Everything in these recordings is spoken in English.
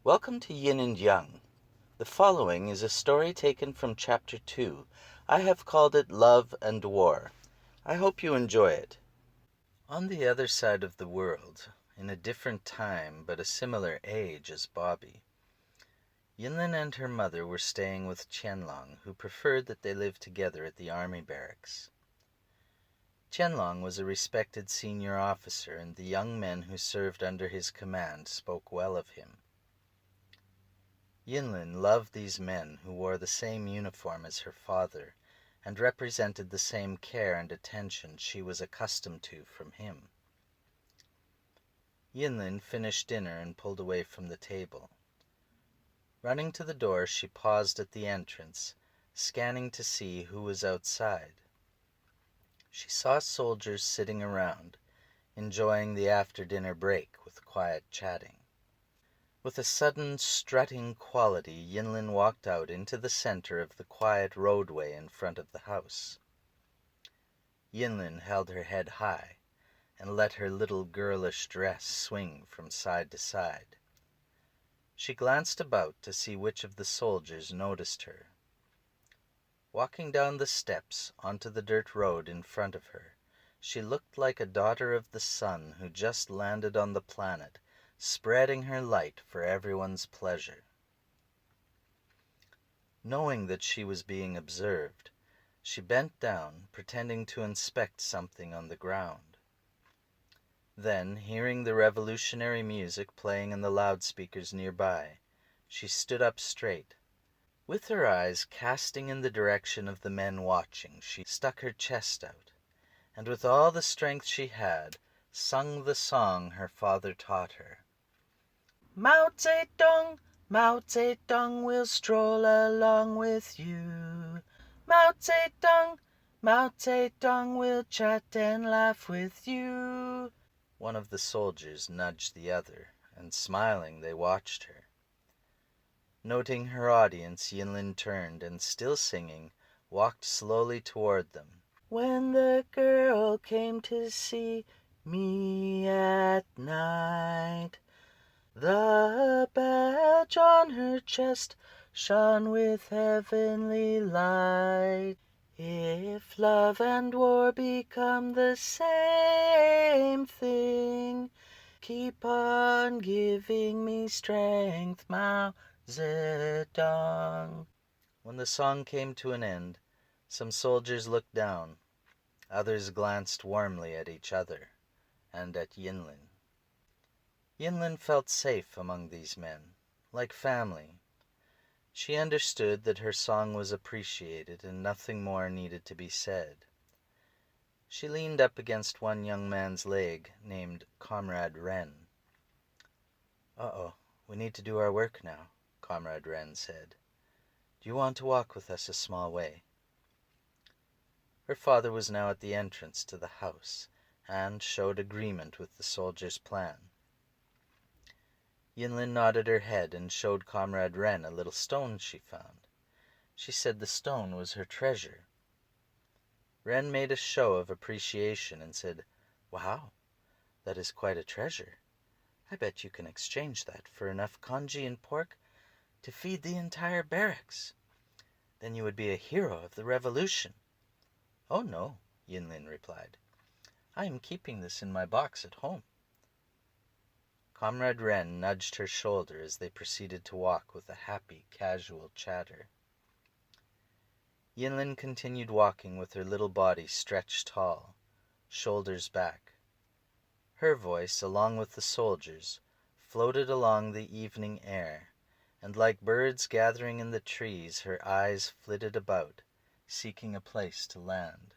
Welcome to Yin and Young. The following is a story taken from Chapter 2. I have called it Love and War. I hope you enjoy it. On the other side of the world, in a different time but a similar age as Bobby, Yinlin and her mother were staying with Qianlong, who preferred that they live together at the Army Barracks. Qianlong was a respected senior officer, and the young men who served under his command spoke well of him. Yinlin loved these men who wore the same uniform as her father and represented the same care and attention she was accustomed to from him. Yinlin finished dinner and pulled away from the table. Running to the door, she paused at the entrance, scanning to see who was outside. She saw soldiers sitting around, enjoying the after-dinner break with quiet chatting. With a sudden strutting quality, Yinlin walked out into the center of the quiet roadway in front of the house. Yinlin held her head high and let her little girlish dress swing from side to side. She glanced about to see which of the soldiers noticed her. Walking down the steps onto the dirt road in front of her, she looked like a daughter of the sun who just landed on the planet, spreading her light for everyone's pleasure. Knowing that she was being observed, she bent down, pretending to inspect something on the ground. Then, hearing the revolutionary music playing in the loudspeakers nearby, she stood up straight. With her eyes casting in the direction of the men watching, she stuck her chest out, and with all the strength she had, sung the song her father taught her. Mao Zedong, Mao Zedong will stroll along with you. Mao Zedong, Mao Zedong will chat and laugh with you. One of the soldiers nudged the other, and smiling they watched her. Noting her audience, Yinlin turned and, still singing, walked slowly toward them. When the girl came to see me at night, the badge on her chest shone with heavenly light. If love and war become the same thing, keep on giving me strength, Mao Zedong. When the song came to an end, some soldiers looked down. Others glanced warmly at each other and at Yinlin. Yinlin felt safe among these men, like family. She understood that her song was appreciated and nothing more needed to be said. She leaned up against one young man's leg, named Comrade Ren. "Uh-oh, we need to do our work now," Comrade Ren said. "Do you want to walk with us a small way?" Her father was now at the entrance to the house, and showed agreement with the soldier's plan. Yinlin nodded her head and showed Comrade Ren a little stone she found. She said the stone was her treasure. Ren made a show of appreciation and said, "Wow, that is quite a treasure. I bet you can exchange that for enough congee and pork to feed the entire barracks. Then you would be a hero of the revolution." "Oh no," Yinlin replied. "I am keeping this in my box at home." Comrade Ren nudged her shoulder as they proceeded to walk with a happy, casual chatter. Yinlin continued walking with her little body stretched tall, shoulders back. Her voice, along with the soldiers, floated along the evening air, and like birds gathering in the trees, her eyes flitted about, seeking a place to land.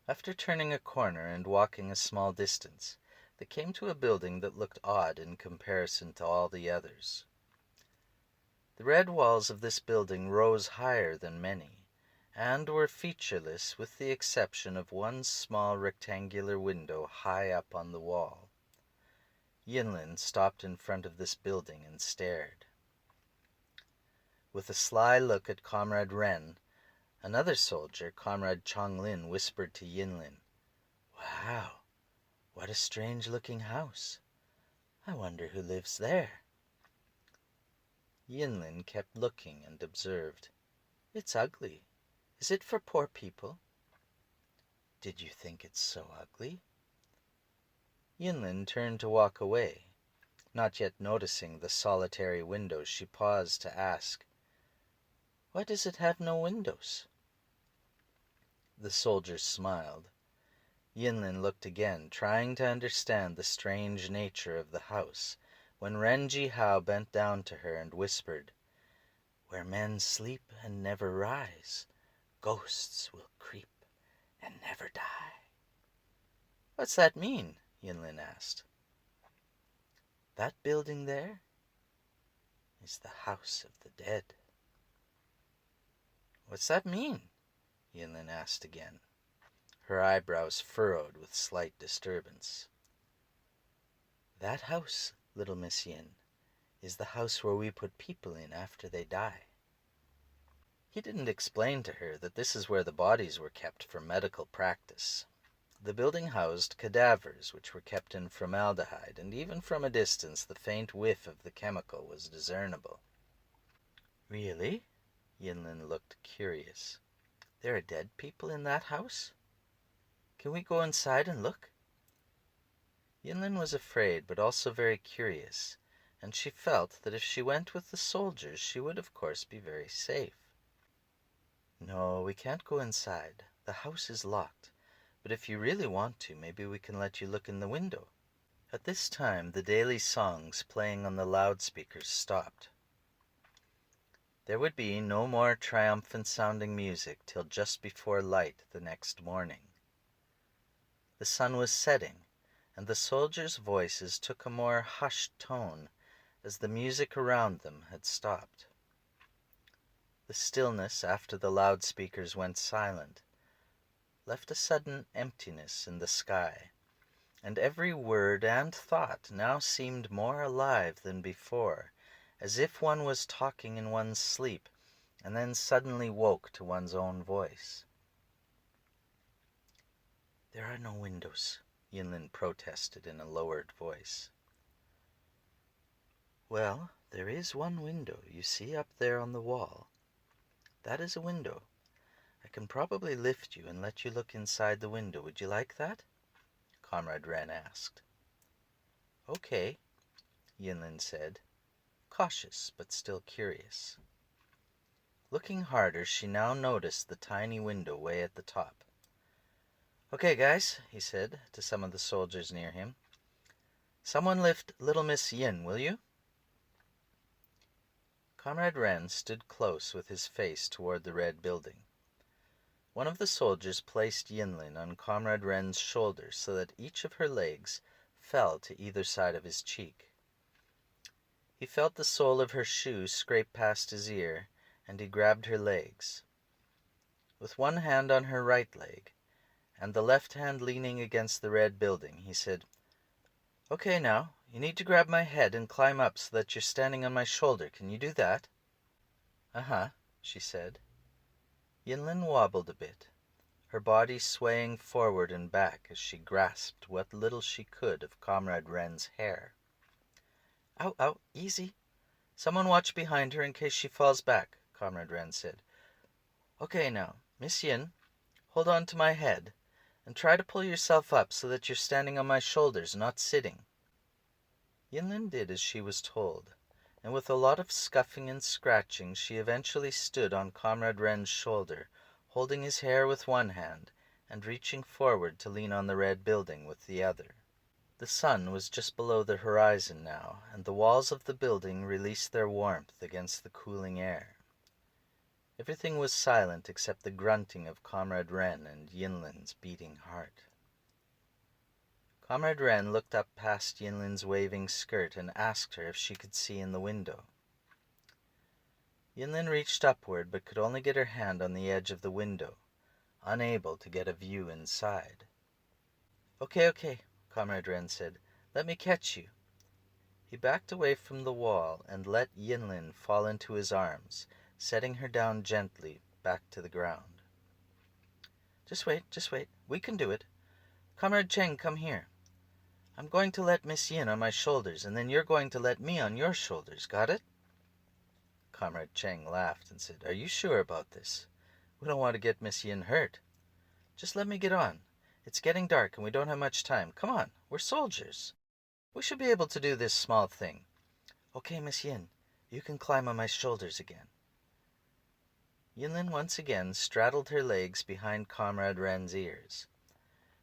After turning a corner and walking a small distance, they came to a building that looked odd in comparison to all the others. The red walls of this building rose higher than many, and were featureless with the exception of one small rectangular window high up on the wall. Yinlin stopped in front of this building and stared. With a sly look at Comrade Ren, another soldier, Comrade Chonglin, whispered to Yinlin, "Wow, what a strange-looking house. I wonder who lives there. Yinlin kept looking and observed. It's ugly. Is it for poor people? Did you think it's so ugly? Yinlin turned to walk away. Not yet noticing the solitary windows, she paused to ask, Why does it have no windows? The soldier smiled. Yinlin looked again, trying to understand the strange nature of the house, when Ren Jihao bent down to her and whispered, Where men sleep and never rise, ghosts will creep and never die. What's that mean? Yinlin asked. That building there is the house of the dead. What's that mean? Yinlin asked again, her eyebrows furrowed with slight disturbance. That house, little Miss Yin, is the house where we put people in after they die. He didn't explain to her that this is where the bodies were kept for medical practice. The building housed cadavers which were kept in formaldehyde, and even from a distance the faint whiff of the chemical was discernible. Really? Yinlin looked curious. There are dead people in that house? Can we go inside and look? Yinlin was afraid, but also very curious, and she felt that if she went with the soldiers she would of course be very safe. No, we can't go inside. The house is locked. But if you really want to, maybe we can let you look in the window. At this time, the daily songs playing on the loudspeakers stopped. There would be no more triumphant-sounding music till just before light the next morning. The sun was setting, and the soldiers' voices took a more hushed tone as the music around them had stopped. The stillness after the loudspeakers went silent left a sudden emptiness in the sky, and every word and thought now seemed more alive than before, as if one was talking in one's sleep and then suddenly woke to one's own voice. There are no windows, Yinlin protested in a lowered voice. Well, there is one window, you see, up there on the wall. That is a window. I can probably lift you and let you look inside the window. Would you like that? Comrade Ren asked. Okay, Yinlin said, cautious but still curious. Looking harder, she now noticed the tiny window way at the top. Okay, guys, he said to some of the soldiers near him. Someone lift little Miss Yin, will you? Comrade Ren stood close with his face toward the red building. One of the soldiers placed Yinlin on Comrade Ren's shoulder so that each of her legs fell to either side of his cheek. He felt the sole of her shoe scrape past his ear, and he grabbed her legs. With one hand on her right leg, and the left hand leaning against the red building, he said, Okay, now, you need to grab my head and climb up so that you're standing on my shoulder. Can you do that? Uh-huh, she said. Yinlin wobbled a bit, her body swaying forward and back as she grasped what little she could of Comrade Ren's hair. Ow, ow, easy. Someone watch behind her in case she falls back, Comrade Ren said. Okay, now, Miss Yin, hold on to my head, and try to pull yourself up so that you're standing on my shoulders, not sitting. Yinlin did as she was told, and with a lot of scuffing and scratching she eventually stood on Comrade Ren's shoulder, holding his hair with one hand and reaching forward to lean on the red building with the other. The sun was just below the horizon now, and the walls of the building released their warmth against the cooling air. Everything was silent except the grunting of Comrade Ren and Yinlin's beating heart. Comrade Ren looked up past Yinlin's waving skirt and asked her if she could see in the window. Yinlin reached upward but could only get her hand on the edge of the window, unable to get a view inside. Okay, Comrade Ren said. Let me catch you. He backed away from the wall and let Yinlin fall into his arms, setting her down gently back to the ground. Just wait. We can do it. Comrade Cheng, come here. I'm going to let Miss Yin on my shoulders, and then you're going to let me on your shoulders. Got it?" Comrade Cheng laughed and said, "Are you sure about this? We don't want to get Miss Yin hurt. Just let me get on. It's getting dark and we don't have much time. Come on, we're soldiers. We should be able to do this small thing. Okay, Miss Yin, you can climb on my shoulders again." Yinlin once again straddled her legs behind Comrade Ren's ears.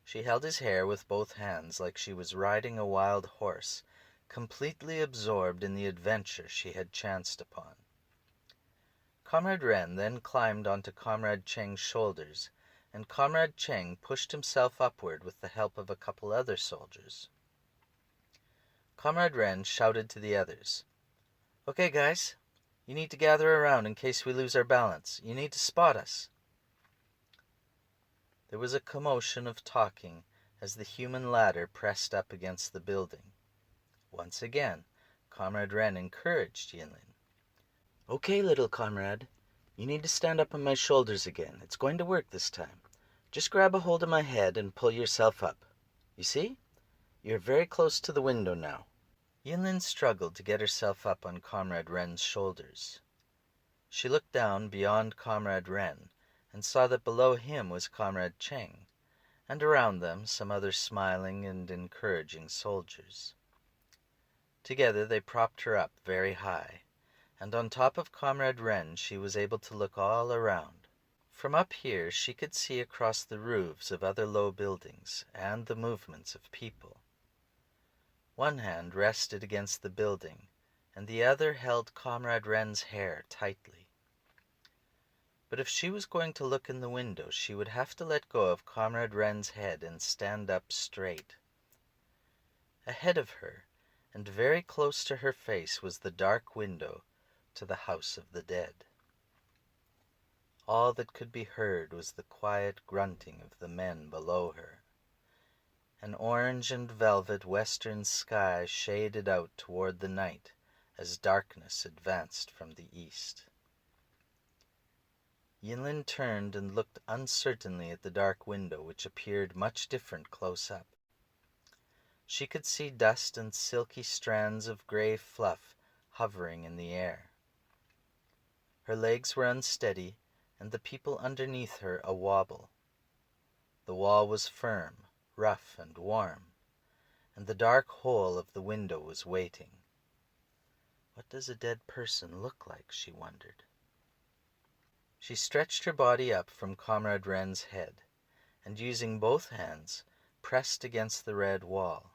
She held his hair with both hands like she was riding a wild horse, completely absorbed in the adventure she had chanced upon. Comrade Ren then climbed onto Comrade Cheng's shoulders, and Comrade Cheng pushed himself upward with the help of a couple other soldiers. Comrade Ren shouted to the others, "Okay, guys, you need to gather around in case we lose our balance. You need to spot us." There was a commotion of talking as the human ladder pressed up against the building. Once again, Comrade Ren encouraged Yinlin. "Okay, little comrade, you need to stand up on my shoulders again. It's going to work this time. Just grab a hold of my head and pull yourself up. You see? You're very close to the window now." Yinlin struggled to get herself up on Comrade Ren's shoulders. She looked down beyond Comrade Ren and saw that below him was Comrade Cheng, and around them some other smiling and encouraging soldiers. Together they propped her up very high, and on top of Comrade Ren she was able to look all around. From up here she could see across the roofs of other low buildings and the movements of people. One hand rested against the building, and the other held Comrade Ren's hair tightly. But if she was going to look in the window, she would have to let go of Comrade Ren's head and stand up straight. Ahead of her, and very close to her face, was the dark window to the house of the dead. All that could be heard was the quiet grunting of the men below her. An orange and velvet western sky shaded out toward the night as darkness advanced from the east. Yinlin turned and looked uncertainly at the dark window, which appeared much different close up. She could see dust and silky strands of gray fluff hovering in the air. Her legs were unsteady, and the people underneath her a wobble. The wall was firm, rough, and warm, and the dark hole of the window was waiting. What does a dead person look like, she wondered. She stretched her body up from Comrade Ren's head, and using both hands, pressed against the red wall.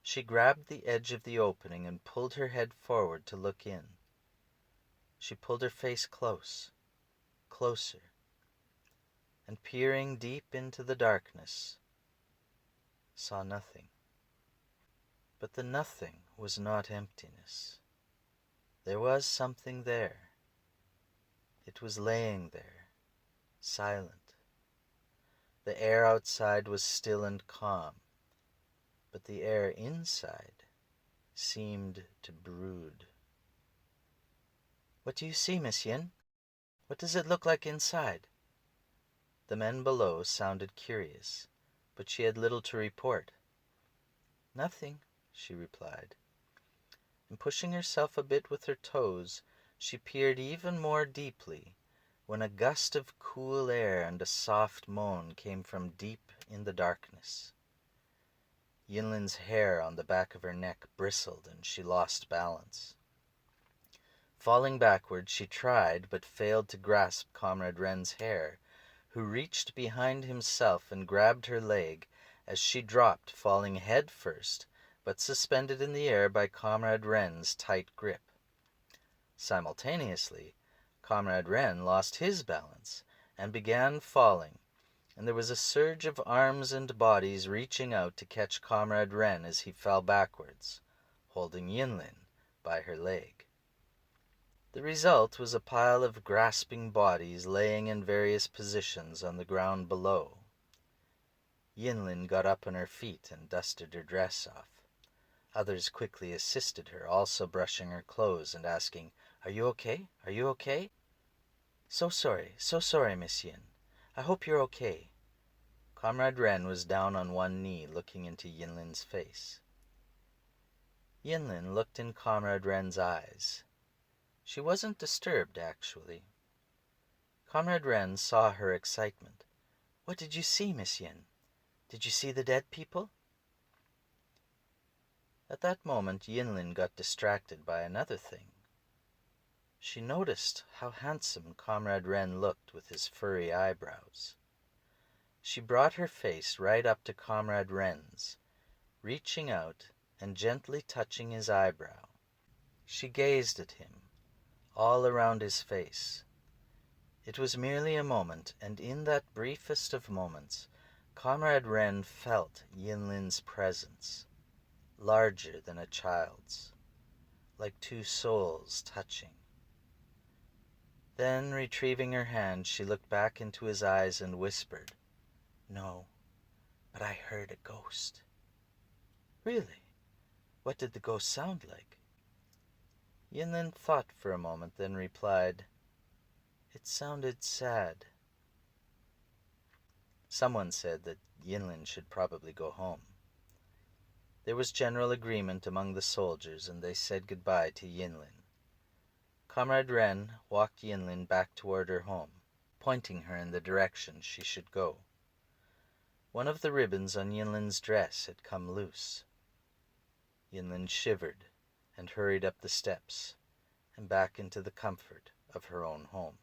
She grabbed the edge of the opening and pulled her head forward to look in. She pulled her face close, closer, and peering deep into the darkness, saw nothing. But the nothing was not emptiness. There was something there. It was laying there, silent. The air outside was still and calm, but the air inside seemed to brood. "What do you see, Miss Yin? What does it look like inside?" The men below sounded curious, but she had little to report. "Nothing," she replied. And pushing herself a bit with her toes, she peered even more deeply, when a gust of cool air and a soft moan came from deep in the darkness. Yinlin's hair on the back of her neck bristled, and she lost balance. Falling backward, she tried, but failed to grasp Comrade Ren's hair, who reached behind himself and grabbed her leg as she dropped, falling head first, but suspended in the air by Comrade Ren's tight grip. Simultaneously, Comrade Ren lost his balance and began falling, and there was a surge of arms and bodies reaching out to catch Comrade Ren as he fell backwards, holding Yinlin by her leg. The result was a pile of grasping bodies laying in various positions on the ground below. Yinlin got up on her feet and dusted her dress off. Others quickly assisted her, also brushing her clothes and asking, "Are you okay? Are you okay?" So sorry, Miss Yin. I hope you're okay." Comrade Ren was down on one knee looking into Yinlin's face. Yinlin looked in Comrade Ren's eyes. She wasn't disturbed, actually. Comrade Ren saw her excitement. "What did you see, Miss Yin? Did you see the dead people?" At that moment Yinlin got distracted by another thing. She noticed how handsome Comrade Ren looked with his furry eyebrows. She brought her face right up to Comrade Ren's, reaching out and gently touching his eyebrow. She gazed at him, all around his face. It was merely a moment, and in that briefest of moments, Comrade Ren felt Yinlin's presence, larger than a child's, like two souls touching. Then, retrieving her hand, she looked back into his eyes and whispered, "No, but I heard a ghost." "Really? What did the ghost sound like?" Yinlin thought for a moment, then replied, "It sounded sad." Someone said that Yinlin should probably go home. There was general agreement among the soldiers, and they said goodbye to Yinlin. Comrade Ren walked Yinlin back toward her home, pointing her in the direction she should go. One of the ribbons on Yinlin's dress had come loose. Yinlin shivered and hurried up the steps and back into the comfort of her own home.